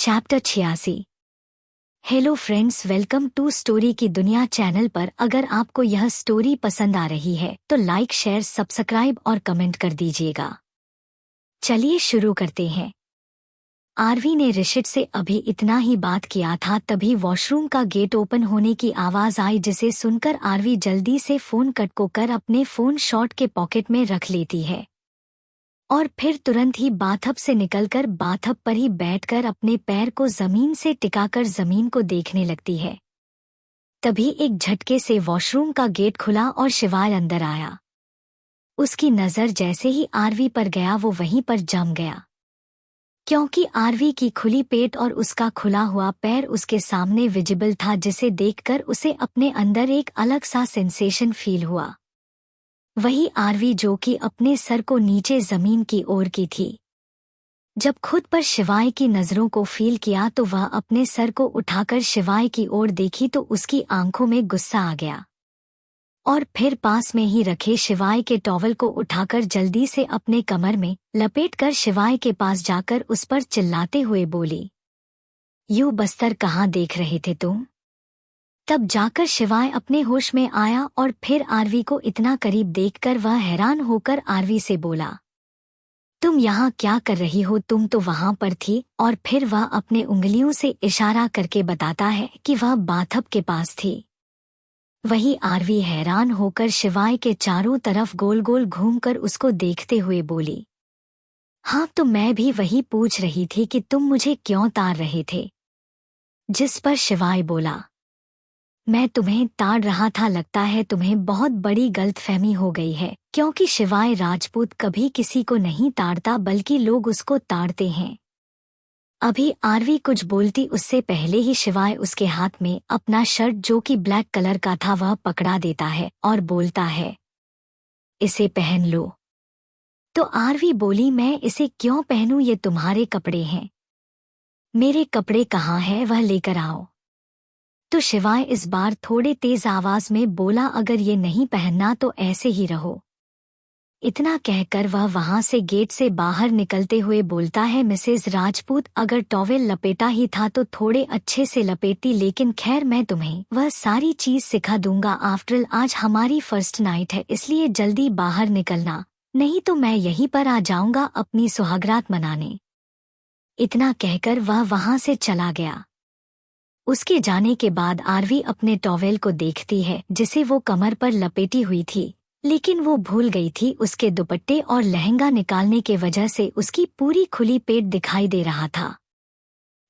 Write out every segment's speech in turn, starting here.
Chapter 86। Hello friends, welcome to story की दुनिया channel पर। अगर आपको यह स्टोरी पसंद आ रही है तो लाइक, शेयर, सब्सक्राइब और कमेंट कर दीजिएगा। चलिए शुरू करते हैं। आरवी ने ऋषित से अभी इतना ही बात किया था, तभी वॉशरूम का गेट ओपन होने की आवाज आई, जिसे सुनकर आरवी जल्दी से फोन कट को कर अपने फोन शॉर्ट के पॉकेट में रख लेती है और फिर तुरंत ही बाथटब से निकलकर बाथटब पर ही बैठकर अपने पैर को जमीन से टिकाकर जमीन को देखने लगती है। तभी एक झटके से वॉशरूम का गेट खुला और शिवाय अंदर आया। उसकी नजर जैसे ही आरवी पर गया वो वहीं पर जम गया, क्योंकि आरवी की खुली पेट और उसका खुला हुआ पैर उसके सामने विजिबल था, जिसे देखकर उसे अपने अंदर एक अलग सा सेंसेशन फील हुआ। वही आरवी जो कि अपने सर को नीचे जमीन की ओर की थी। जब खुद पर शिवाय की नजरों को फील किया तो वह अपने सर को उठाकर शिवाय की ओर देखी तो उसकी आंखों में गुस्सा आ गया और फिर पास में ही रखे शिवाय के टॉवल को उठाकर जल्दी से अपने कमर में लपेटकर शिवाय के पास जाकर उस पर चिल्लाते हुए बोली, "यू बस्तर कहाँ देख रहे थे तुम?" तब जाकर शिवाय अपने होश में आया और फिर आरवी को इतना करीब देखकर वह हैरान होकर आरवी से बोला, "तुम यहाँ क्या कर रही हो? तुम तो वहाँ पर थी।" और फिर वह अपने उंगलियों से इशारा करके बताता है कि वह बाथटब के पास थी। वही आरवी हैरान होकर शिवाय के चारों तरफ गोल गोल घूमकर उसको देखते हुए बोली, "हाँ, तो मैं भी वही पूछ रही थी कि तुम मुझे क्यों ताड़ रहे थे?" जिस पर शिवाय बोला, "मैं तुम्हें ताड़ रहा था, लगता है तुम्हें बहुत बड़ी गलतफहमी हो गई है, क्योंकि शिवाय राजपूत कभी किसी को नहीं ताड़ता बल्कि लोग उसको ताड़ते हैं।" अभी आरवी कुछ बोलती उससे पहले ही शिवाय उसके हाथ में अपना शर्ट जो कि ब्लैक कलर का था वह पकड़ा देता है और बोलता है, "इसे पहन लो।" तो आरवी बोली, "मैं इसे क्यों पहनूं? ये तुम्हारे कपड़े हैं। मेरे कपड़े कहाँ हैं? वह लेकर आओ।" तो शिवाय इस बार थोड़े तेज आवाज में बोला, "अगर ये नहीं पहनना तो ऐसे ही रहो।" इतना कहकर वह वहां से गेट से बाहर निकलते हुए बोलता है, "मिसेज राजपूत, अगर टॉवेल लपेटा ही था तो थोड़े अच्छे से लपेटती, लेकिन खैर मैं तुम्हें वह सारी चीज सिखा दूंगा। आफ्टरऑल आज हमारी फर्स्ट नाइट है, इसलिए जल्दी बाहर निकलना, नहीं तो मैं यहीं पर आ जाऊंगा अपनी सुहागरात मनाने।" इतना कहकर वह वहां से चला गया। उसके जाने के बाद आरवी अपने टॉवेल को देखती है जिसे वो कमर पर लपेटी हुई थी, लेकिन वो भूल गई थी उसके दुपट्टे और लहंगा निकालने के वजह से उसकी पूरी खुली पेट दिखाई दे रहा था।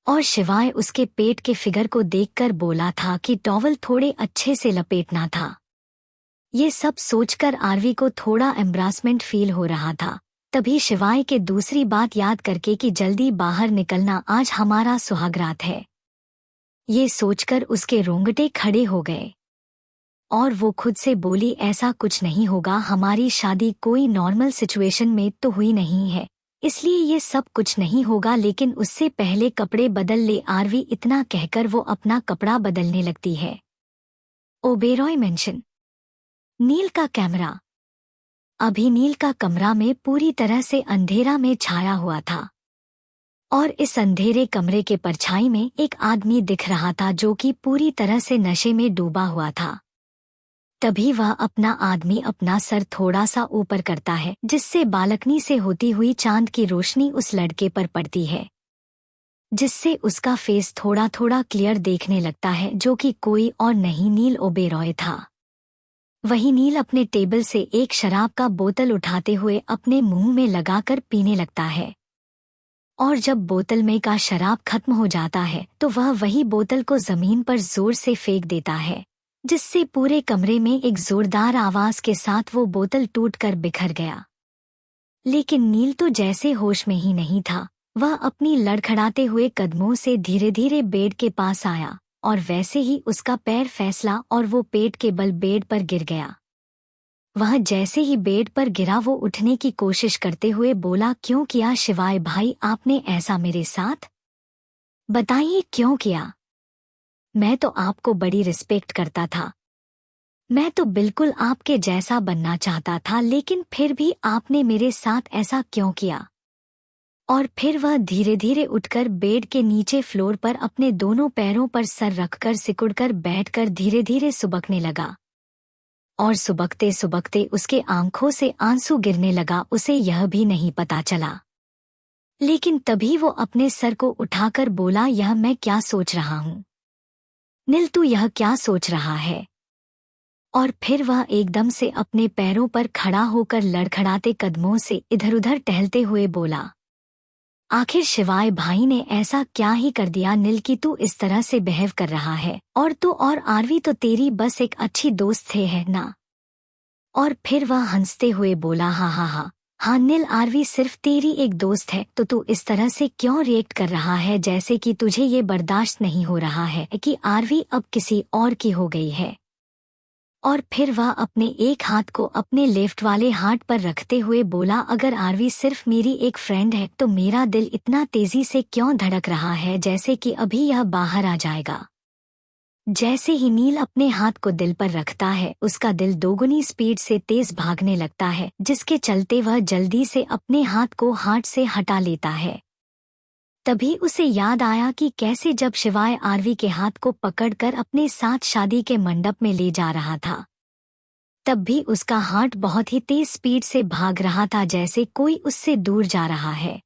और शिवाय उसके पेट के फिगर को देखकर बोला था कि टॉवेल थोड़े अच्छे से लपेटना था। ये सब सोचकर आरवी को थोड़ा एम्ब्रासमेंट फील हो रहा था। तभी शिवाय के दूसरी बात याद करके कि जल्दी बाहर निकलना, आज हमारा सुहागरात है, ये सोचकर उसके रोंगटे खड़े हो गए और वो खुद से बोली, "ऐसा कुछ नहीं होगा, हमारी शादी कोई नॉर्मल सिचुएशन में तो हुई नहीं है, इसलिए ये सब कुछ नहीं होगा, लेकिन उससे पहले कपड़े बदल ले।" आरवी इतना कहकर वो अपना कपड़ा बदलने लगती है। ओबेरॉय मेंशन। नील का कैमरा। अभी नील का कमरा में पूरी तरह से अंधेरा में छाया हुआ था और इस अंधेरे कमरे के परछाई में एक आदमी दिख रहा था जो कि पूरी तरह से नशे में डूबा हुआ था। तभी वह अपना सर थोड़ा सा ऊपर करता है, जिससे बालकनी से होती हुई चांद की रोशनी उस लड़के पर पड़ती है, जिससे उसका फेस थोड़ा थोड़ा क्लियर देखने लगता है, जो कि कोई और नहीं नील ओबेरॉय था। वही नील अपने टेबल से एक शराब का बोतल उठाते हुए अपने मुंह में लगाकर पीने लगता है और जब बोतल में का शराब खत्म हो जाता है तो वह वही बोतल को जमीन पर जोर से फेंक देता है, जिससे पूरे कमरे में एक जोरदार आवाज के साथ वो बोतल टूटकर बिखर गया। लेकिन नील तो जैसे होश में ही नहीं था। वह अपनी लड़खड़ाते हुए कदमों से धीरे धीरे बेड के पास आया और वैसे ही उसका पैर फिसला और वो पेट के बल बेड पर गिर गया। वह जैसे ही बेड पर गिरा वो उठने की कोशिश करते हुए बोला, "क्यों किया शिवाय भाई, आपने ऐसा मेरे साथ? बताइए क्यों किया? मैं तो आपको बड़ी रिस्पेक्ट करता था, मैं तो बिल्कुल आपके जैसा बनना चाहता था, लेकिन फिर भी आपने मेरे साथ ऐसा क्यों किया?" और फिर वह धीरे धीरे उठकर बेड के नीचे फ्लोर पर अपने दोनों पैरों पर सर रखकर सिकुड़कर बैठकर धीरे धीरे सुबकने लगा। और सुबकते सुबकते उसके आंखों से आंसू गिरने लगा। उसे यह भी नहीं पता चला, लेकिन तभी वो अपने सर को उठाकर बोला, यह मैं क्या सोच रहा हूँ नील, तू यह क्या सोच रहा है? और फिर वह एकदम से अपने पैरों पर खड़ा होकर लड़खड़ाते कदमों से इधर उधर टहलते हुए बोला, आखिर शिवाय भाई ने ऐसा क्या ही कर दिया नील कि तू इस तरह से बिहेव कर रहा है? और तू और आरवी तो तेरी बस एक अच्छी दोस्त थे, है ना? और फिर वह हंसते हुए बोला, हाँ नील, आरवी सिर्फ तेरी एक दोस्त है, तो तू इस तरह से क्यों रिएक्ट कर रहा है जैसे कि तुझे ये बर्दाश्त नहीं हो रहा है कि आरवी अब किसी और की हो गई है। और फिर वह अपने एक हाथ को अपने लेफ्ट वाले हाथ पर रखते हुए बोला, अगर आरवी सिर्फ मेरी एक फ्रेंड है तो मेरा दिल इतना तेजी से क्यों धड़क रहा है जैसे कि अभी यह बाहर आ जाएगा। जैसे ही नील अपने हाथ को दिल पर रखता है, उसका दिल दोगुनी स्पीड से तेज भागने लगता है, जिसके चलते वह जल्दी से अपने हाथ को हाथ से हटा लेता है। तभी उसे याद आया कि कैसे जब शिवाय आरवी के हाथ को पकड़कर अपने साथ शादी के मंडप में ले जा रहा था, तब भी उसका हार्ट बहुत ही तेज स्पीड से भाग रहा था, जैसे कोई उससे दूर जा रहा है।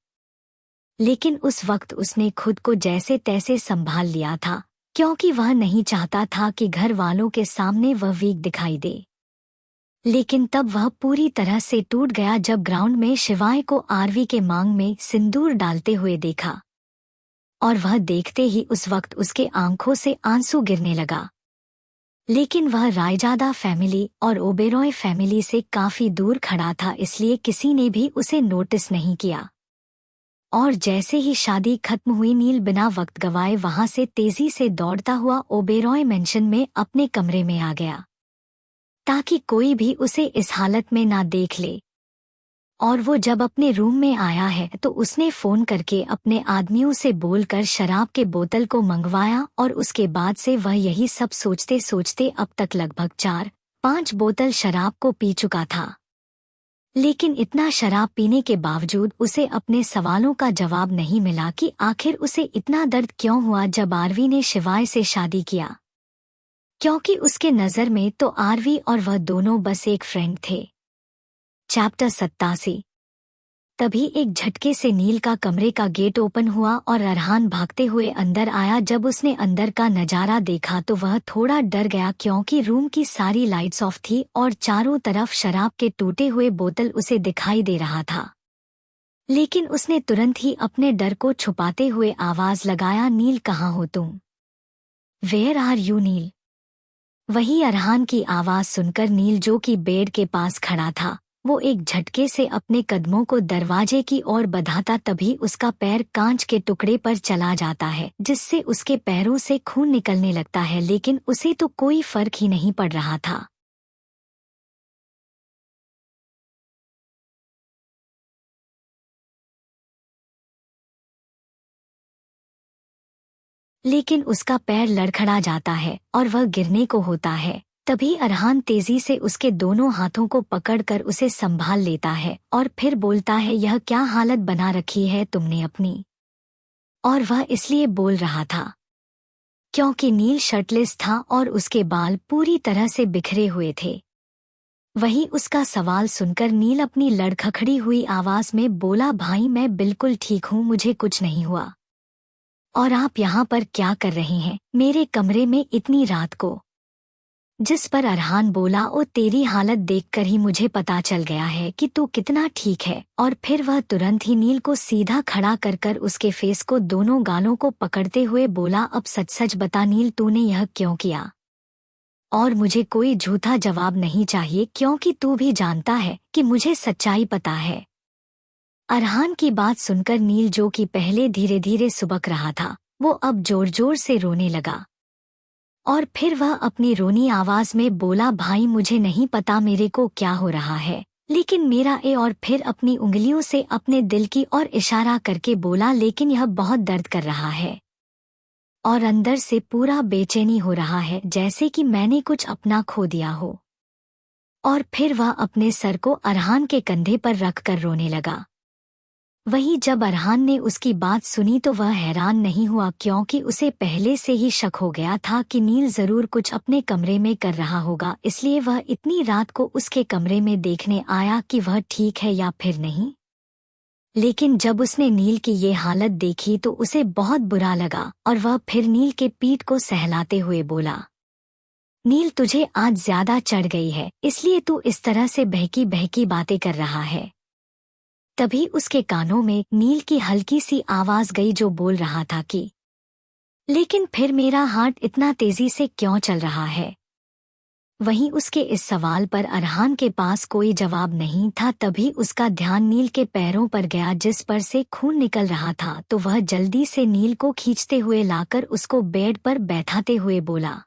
लेकिन उस वक्त उसने खुद को जैसे तैसे संभाल लिया था, क्योंकि वह नहीं चाहता था कि घर वालों के सामने वह वीक दिखाई दे। लेकिन तब वह पूरी तरह से टूट गया जब ग्राउंड में शिवाय को आरवी के मांग में सिंदूर डालते हुए देखा, और वह देखते ही उस वक्त उसके आंखों से आंसू गिरने लगा। लेकिन वह रायजादा फैमिली और ओबेरॉय फैमिली से काफी दूर खड़ा था, इसलिए किसी ने भी उसे नोटिस नहीं किया। और जैसे ही शादी खत्म हुई, नील बिना वक्त गवाए वहां से तेजी से दौड़ता हुआ ओबेरॉय मेंशन में अपने कमरे में आ गया, ताकि कोई भी उसे इस हालत में ना देख ले। और वो जब अपने रूम में आया है तो उसने फोन करके अपने आदमियों से बोलकर शराब के बोतल को मंगवाया, और उसके बाद से वह यही सब सोचते सोचते अब तक लगभग 4-5 बोतल शराब को पी चुका था। लेकिन इतना शराब पीने के बावजूद उसे अपने सवालों का जवाब नहीं मिला कि आखिर उसे इतना दर्द क्यों हुआ जब आरवी ने शिवाय से शादी किया, क्योंकि उसके नज़र में तो आरवी और वह दोनों बस एक फ्रेंड थे। चैप्टर 87। तभी एक झटके से नील का कमरे का गेट ओपन हुआ और अरहान भागते हुए अंदर आया। जब उसने अंदर का नजारा देखा तो वह थोड़ा डर गया, क्योंकि रूम की सारी लाइट्स ऑफ थी और चारों तरफ शराब के टूटे हुए बोतल उसे दिखाई दे रहा था। लेकिन उसने तुरंत ही अपने डर को छुपाते हुए आवाज लगाया, नील कहाँ हो तुम? वेयर आर यू नील? वही अरहान की आवाज सुनकर नील, जो कि बेड के पास खड़ा था, वो एक झटके से अपने कदमों को दरवाजे की ओर बढ़ाता, तभी उसका पैर कांच के टुकड़े पर चला जाता है, जिससे उसके पैरों से खून निकलने लगता है। लेकिन उसे तो कोई फर्क ही नहीं पड़ रहा था। लेकिन उसका पैर लड़खड़ा जाता है और वह गिरने को होता है। तभी अरहान तेजी से उसके दोनों हाथों को पकड़कर उसे संभाल लेता है और फिर बोलता है, यह क्या हालत बना रखी है तुमने अपनी? और वह इसलिए बोल रहा था क्योंकि नील शर्टलेस था और उसके बाल पूरी तरह से बिखरे हुए थे। वही उसका सवाल सुनकर नील अपनी लड़खड़ाती हुई आवाज में बोला, भाई मैं बिल्कुल ठीक हूँ, मुझे कुछ नहीं हुआ। और आप यहाँ पर क्या कर रहे हैं मेरे कमरे में इतनी रात को? जिस पर अरहान बोला, ओ तेरी हालत देखकर ही मुझे पता चल गया है कि तू कितना ठीक है। और फिर वह तुरंत ही नील को सीधा खड़ा कर उसके फेस को दोनों गालों को पकड़ते हुए बोला, अब सच सच बता नील, तूने यह क्यों किया? और मुझे कोई झूठा जवाब नहीं चाहिए, क्योंकि तू भी जानता है कि मुझे सच्चाई पता है। अरहान की बात सुनकर नील, जो कि पहले धीरे धीरे सुबक रहा था, वो अब जोर जोर से रोने लगा। और फिर वह अपनी रोनी आवाज में बोला, भाई मुझे नहीं पता मेरे को क्या हो रहा है, लेकिन मेरा और फिर अपनी उंगलियों से अपने दिल की ओर इशारा करके बोला, लेकिन यह बहुत दर्द कर रहा है और अंदर से पूरा बेचैनी हो रहा है, जैसे कि मैंने कुछ अपना खो दिया हो। और फिर वह अपने सर को अरहान के कंधे पर रखकर रोने लगा। वहीं जब अरहान ने उसकी बात सुनी तो वह हैरान नहीं हुआ, क्योंकि उसे पहले से ही शक हो गया था कि नील जरूर कुछ अपने कमरे में कर रहा होगा। इसलिए वह इतनी रात को उसके कमरे में देखने आया कि वह ठीक है या फिर नहीं। लेकिन जब उसने नील की ये हालत देखी तो उसे बहुत बुरा लगा और वह फिर नील के पीठ को सहलाते हुए बोला, नील तुझे आज ज्यादा चढ़ गई है, इसलिए तू इस तरह से बहकी बहकी बातें कर रहा है। तभी उसके कानों में नील की हल्की सी आवाज गई जो बोल रहा था कि लेकिन फिर मेरा हार्ट इतना तेजी से क्यों चल रहा है। वहीं उसके इस सवाल पर अरहान के पास कोई जवाब नहीं था। तभी उसका ध्यान नील के पैरों पर गया जिस पर से खून निकल रहा था, तो वह जल्दी से नील को खींचते हुए लाकर उसको बेड पर बैठाते हुए बोला,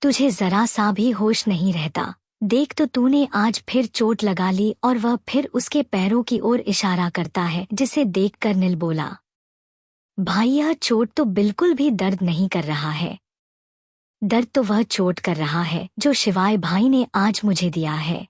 तुझे जरा सा भी होश नहीं रहता, देख तो तूने आज फिर चोट लगा ली। और वह फिर उसके पैरों की ओर इशारा करता है, जिसे देखकर नील बोला, भाई यह चोट तो बिल्कुल भी दर्द नहीं कर रहा है। दर्द तो वह चोट कर रहा है जो शिवाय भाई ने आज मुझे दिया है।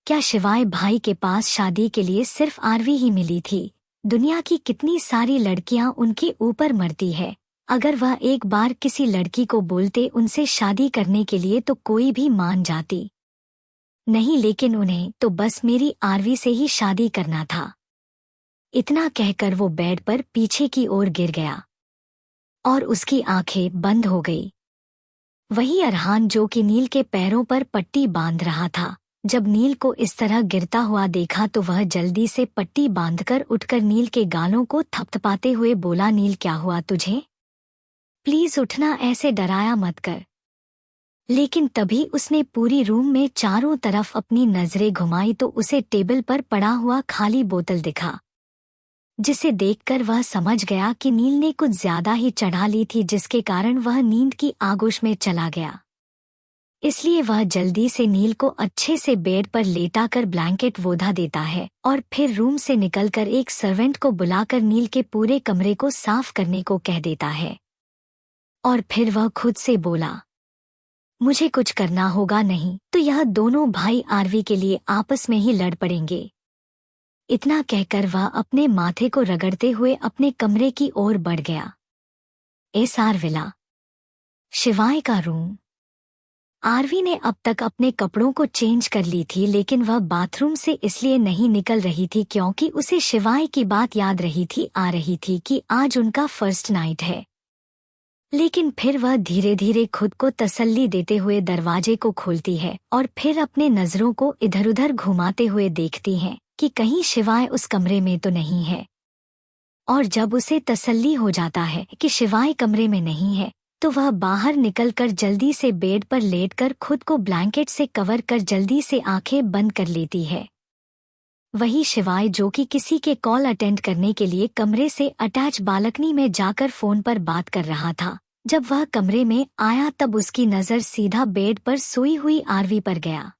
क्या शिवाय भाई के पास शादी के लिए सिर्फ आरवी ही मिली थी? दुनिया की कितनी सारी लड़कियां उनके ऊपर मरती है। अगर वह एक बार किसी लड़की को बोलते उनसे शादी करने के लिए तो कोई भी मान जाती। नहीं, लेकिन उन्हें तो बस मेरी आरवी से ही शादी करना था। इतना कहकर वो बेड पर पीछे की ओर गिर गया और उसकी आंखें बंद हो गई। वही अरहान जो कि नील के पैरों पर पट्टी बांध रहा था, जब नील को इस तरह गिरता हुआ देखा तो वह जल्दी से पट्टी बांधकर उठकर नील के गालों को थपथपाते हुए बोला, नील क्या हुआ तुझे? प्लीज उठना, ऐसे डराया मत कर। लेकिन तभी उसने पूरी रूम में चारों तरफ अपनी नजरें घुमाई तो उसे टेबल पर पड़ा हुआ खाली बोतल दिखा, जिसे देखकर वह समझ गया कि नील ने कुछ ज्यादा ही चढ़ा ली थी, जिसके कारण वह नींद की आगोश में चला गया। इसलिए वह जल्दी से नील को अच्छे से बेड पर लेटाकर ब्लैंकेट ओढ़ा देता है और फिर रूम से निकलकर एक सर्वेंट को बुलाकर नील के पूरे कमरे को साफ करने को कह देता है। और फिर वह खुद से बोला, मुझे कुछ करना होगा, नहीं तो यह दोनों भाई आरवी के लिए आपस में ही लड़ पड़ेंगे। इतना कहकर वह अपने माथे को रगड़ते हुए अपने कमरे की ओर बढ़ गया। एसआर विला, शिवाय का रूम। आरवी ने अब तक अपने कपड़ों को चेंज कर ली थी, लेकिन वह बाथरूम से इसलिए नहीं निकल रही थी क्योंकि उसे शिवाय की बात याद आ रही थी कि आज उनका फर्स्ट नाइट है। लेकिन फिर वह धीरे धीरे खुद को तसल्ली देते हुए दरवाजे को खोलती है और फिर अपने नजरों को इधर उधर घुमाते हुए देखती है कि कहीं शिवाय उस कमरे में तो नहीं है। और जब उसे तसल्ली हो जाता है कि शिवाय कमरे में नहीं है तो वह बाहर निकलकर जल्दी से बेड पर लेटकर खुद को ब्लैंकेट से कवर कर जल्दी से आंखें बंद कर लेती है। वही शिवाय जो कि किसी के कॉल अटेंड करने के लिए कमरे से अटैच बालकनी में जाकर फोन पर बात कर रहा था, जब वह कमरे में आया तब उसकी नजर सीधा बेड पर सोई हुई आरवी पर गया,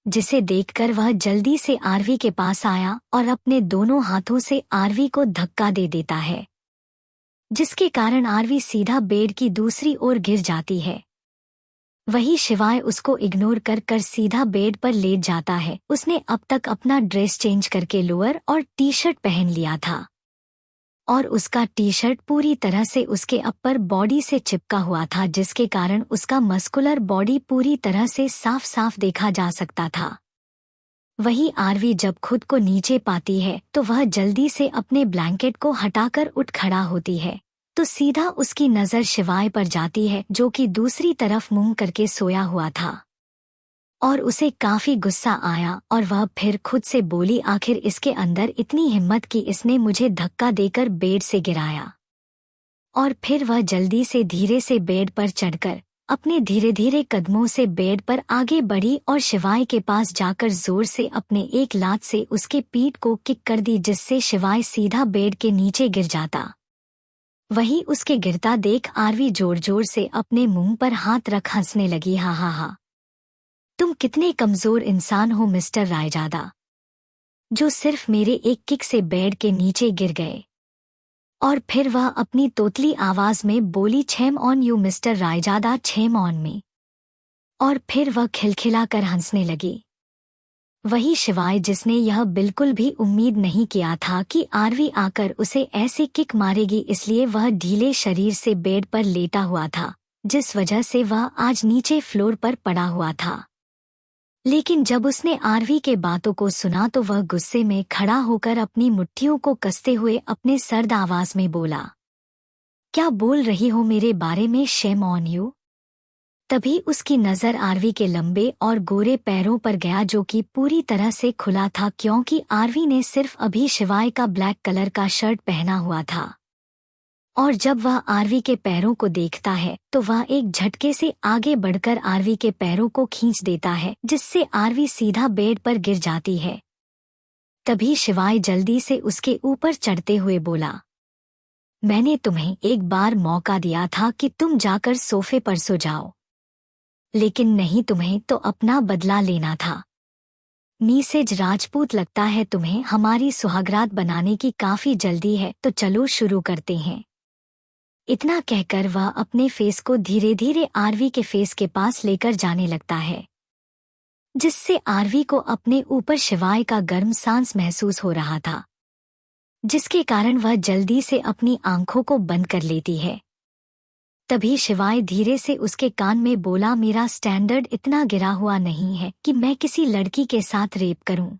जिसे देखकर वह जल्दी से आरवी के पास आया और अपने दोनों हाथों से आरवी को धक्का दे देता है, जिसके कारण आरवी सीधा बेड की दूसरी ओर गिर जाती है। वही शिवाय उसको इग्नोर कर सीधा बेड पर लेट जाता है। उसने अब तक अपना ड्रेस चेंज करके लोअर और टी शर्ट पहन लिया था और उसका टी शर्ट पूरी तरह से उसके अपर बॉडी से चिपका हुआ था, जिसके कारण उसका मस्कुलर बॉडी पूरी तरह से साफ साफ देखा जा सकता था। वही आरवी जब खुद को नीचे पाती है तो वह जल्दी से अपने ब्लैंकेट को हटाकर उठ खड़ा होती है, तो सीधा उसकी नज़र शिवाय पर जाती है जो कि दूसरी तरफ मुंह करके सोया हुआ था। और उसे काफी गुस्सा आया और वह फिर खुद से बोली, आखिर इसके अंदर इतनी हिम्मत कि इसने मुझे धक्का देकर बेड से गिराया। और फिर वह जल्दी से धीरे से बेड पर चढ़कर अपने धीरे धीरे कदमों से बेड पर आगे बढ़ी और शिवाय के पास जाकर जोर से अपने एक लात से उसके पीठ को किक कर दी, जिससे शिवाय सीधा बेड के नीचे गिर जाता। वही उसके गिरता देख आरवी जोर जोर से अपने मुंह पर हाथ रख हंसने लगी। हा हा हा, तुम कितने कमजोर इंसान हो मिस्टर रायजादा, जो सिर्फ मेरे एक किक से बेड के नीचे गिर गए। और फिर वह अपनी तोतली आवाज में बोली, shame on you mister Raizada, shame on me. और फिर वह खिलखिलाकर हंसने लगी। वही शिवाय जिसने यह बिल्कुल भी उम्मीद नहीं किया था कि आरवी आकर उसे ऐसे किक मारेगी, इसलिए वह ढीले शरीर से बेड पर लेटा हुआ था, जिस वजह से वह आज नीचे फ्लोर पर पड़ा हुआ था। लेकिन जब उसने आरवी के बातों को सुना तो वह गुस्से में खड़ा होकर अपनी मुट्ठियों को कसते हुए अपने सर्द आवाज में बोला, क्या बोल रही हो मेरे बारे में, शेम ऑन यू। तभी उसकी नजर आरवी के लंबे और गोरे पैरों पर गया, जो कि पूरी तरह से खुला था क्योंकि आरवी ने सिर्फ अभी शिवाय का ब्लैक कलर का शर्ट पहना हुआ था। और जब वह आरवी के पैरों को देखता है तो वह एक झटके से आगे बढ़कर आरवी के पैरों को खींच देता है, जिससे आरवी सीधा बेड पर गिर जाती है। तभी शिवाय जल्दी से उसके ऊपर चढ़ते हुए बोला, मैंने तुम्हें एक बार मौका दिया था कि तुम जाकर सोफे पर सो जाओ, लेकिन नहीं, तुम्हें तो अपना बदला लेना था। मिसेज राजपूत, लगता है तुम्हें हमारी सुहागरात बनाने की काफी जल्दी है, तो चलो शुरू करते हैं। इतना कहकर वह अपने फेस को धीरे धीरे आरवी के फेस के पास लेकर जाने लगता है, जिससे आरवी को अपने ऊपर शिवाय का गर्म सांस महसूस हो रहा था, जिसके कारण वह जल्दी से अपनी आंखों को बंद कर लेती है। तभी शिवाय धीरे से उसके कान में बोला, मेरा स्टैंडर्ड इतना गिरा हुआ नहीं है कि मैं किसी लड़की के साथ रेप करूं।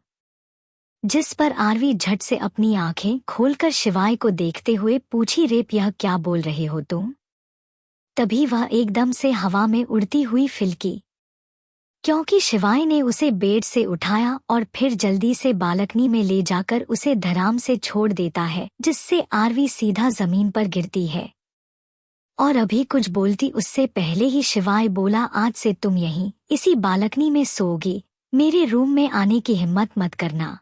जिस पर आरवी झट से अपनी आंखें खोलकर शिवाय को देखते हुए पूछी, रेप, यह क्या बोल रहे हो तुम। तभी वह एकदम से हवा में उड़ती हुई फिलकी, क्योंकि शिवाय ने उसे बेड से उठाया और फिर जल्दी से बालकनी में ले जाकर उसे धड़ाम से छोड़ देता है, जिससे आरवी सीधा जमीन पर गिरती है। और अभी कुछ बोलती उससे पहले ही शिवाय बोला, आज से तुम यहीं इसी बालकनी में सोओगी, मेरे रूम में आने की हिम्मत मत करना।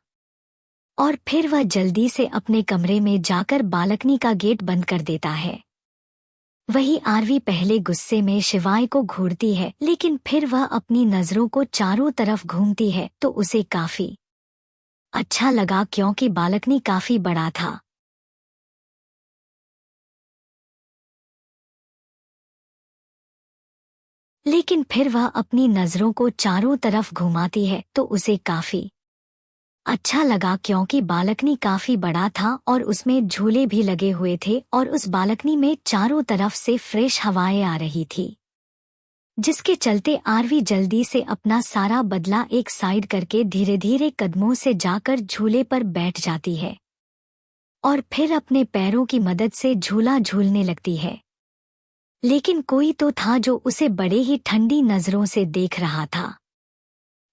और फिर वह जल्दी से अपने कमरे में जाकर बालकनी का गेट बंद कर देता है। वही आरवी पहले गुस्से में शिवाय को घूरती है, लेकिन फिर वह अपनी नजरों को चारों तरफ घूमती है तो उसे काफी अच्छा लगा, क्योंकि बालकनी काफी बड़ा था। लेकिन फिर वह अपनी नजरों को चारों तरफ घुमाती है तो उसे काफी अच्छा लगा, क्योंकि बालकनी काफी बड़ा था और उसमें झूले भी लगे हुए थे और उस बालकनी में चारों तरफ से फ्रेश हवाएं आ रही थी, जिसके चलते आरवी जल्दी से अपना सारा बदला एक साइड करके धीरे धीरे कदमों से जाकर झूले पर बैठ जाती है और फिर अपने पैरों की मदद से झूला झूलने लगती है। लेकिन कोई तो था जो उसे बड़े ही ठंडी नजरों से देख रहा था।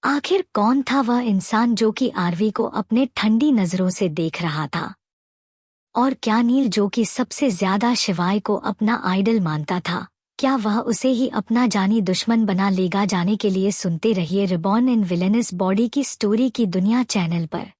आखिर कौन था वह इंसान जो कि आरवी को अपने ठंडी नजरों से देख रहा था? और क्या नील, जो कि सबसे ज्यादा शिवाय को अपना आइडल मानता था, क्या वह उसे ही अपना जानी दुश्मन बना लेगा? जाने के लिए सुनते रहिए रिबॉर्न इन विलेनस बॉडी की स्टोरी की दुनिया चैनल पर।